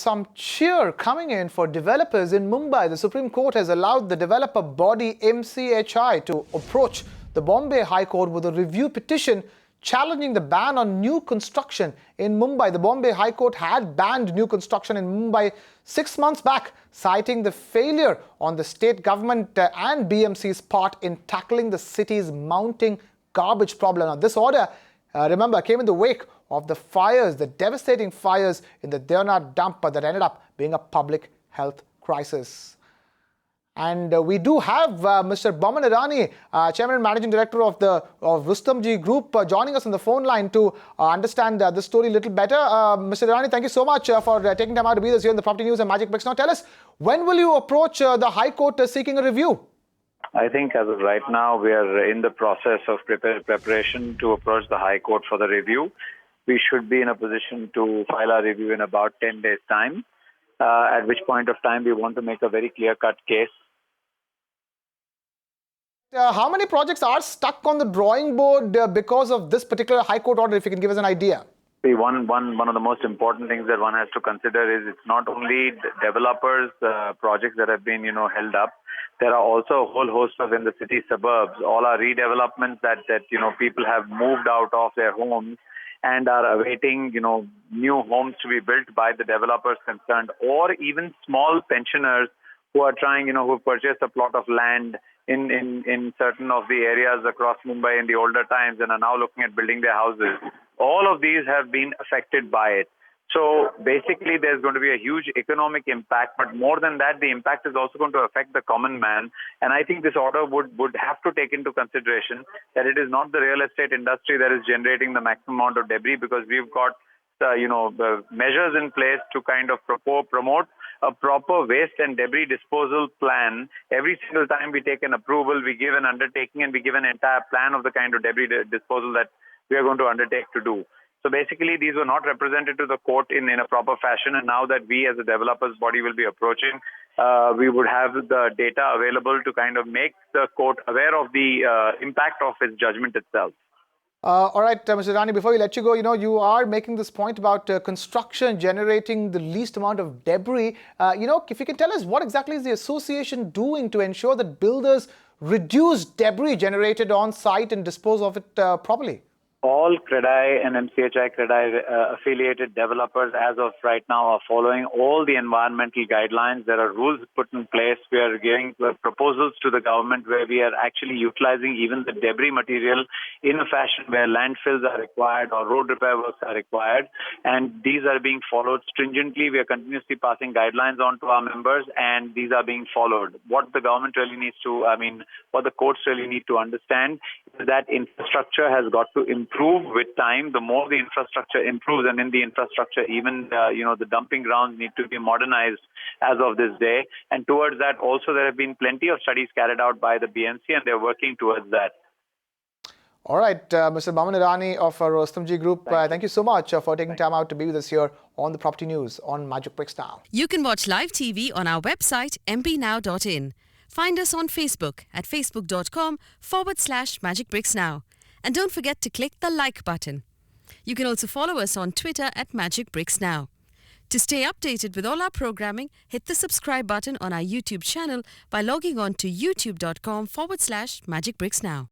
some cheer coming in for developers in Mumbai. The Supreme Court has allowed the developer body MCHI to approach the Bombay High Court with a review petition challenging the ban on new construction in Mumbai. The Bombay High Court had banned new construction in Mumbai 6 months back, citing the failure on the state government and BMC's part in tackling the city's mounting garbage problem. Now, this order, remember, came in the wake of the fires, the devastating fires in the Deona dump that ended up being a public health crisis. And we do have Mr. Boman Irani, Chairman and Managing Director of Rustomjee Group, joining us on the phone line to understand this story a little better. Mr. Irani, thank you so much for taking time out to be with us here in the Property News and Magic Bricks. Now tell us, when will you approach the High Court seeking a review? I think as of right now, we are in the process of preparation to approach the High Court for the review. We should be in a position to file our review in about 10 days' time, at which point of time we want to make a very clear-cut case. How many projects are stuck on the drawing board because of this particular High Court order, if you can give us an idea? See, one of the most important things that one has to consider is it's not only developers' projects that have been, held up. There are also a whole host of in the city suburbs. All our redevelopments that people have moved out of their homes and are awaiting, new homes to be built by the developers concerned, or even small pensioners who are trying, who purchased a plot of land in certain of the areas across Mumbai in the older times and are now looking at building their houses. All of these have been affected by it. So basically, there's going to be a huge economic impact, but more than that, the impact is also going to affect the common man. And I think this order would have to take into consideration that it is not the real estate industry that is generating the maximum amount of debris, because we've got the measures in place to kind of promote a proper waste and debris disposal plan. Every single time we take an approval, we give an undertaking and we give an entire plan of the kind of debris disposal that we are going to undertake to do. So basically, these were not represented to the court in a proper fashion, and now that we as a developers body will be approaching, we would have the data available to kind of make the court aware of the impact of its judgment itself. All right, Mr. Rani, before we let you go, you are making this point about construction generating the least amount of debris. If you can tell us, what exactly is the association doing to ensure that builders reduce debris generated on site and dispose of it properly? All CREDAI and MCHI-CREDAI affiliated developers as of right now are following all the environmental guidelines. There are rules put in place. We are giving proposals to the government where we are actually utilizing even the debris material in a fashion where landfills are required or road repair works are required. And these are being followed stringently. We are continuously passing guidelines on to our members, and these are being followed. What the government really needs to, what the courts really need to understand is that infrastructure has got to improve with time. The more the infrastructure improves, and in the infrastructure, even the dumping grounds need to be modernized as of this day. And towards that, also there have been plenty of studies carried out by the BMC, and they're working towards that. All right, Mr. Boman Irani of Rustomjee Group, thank you so much for taking time out to be with us here on the Property News on Magic Bricks Now. You can watch live TV on our website mpnow.in. Find us on Facebook at facebook.com/magicbricksnow. And don't forget to click the like button. You can also follow us on Twitter at Magic Bricks Now. To stay updated with all our programming, hit the subscribe button on our YouTube channel by logging on to youtube.com/magicbricksnow.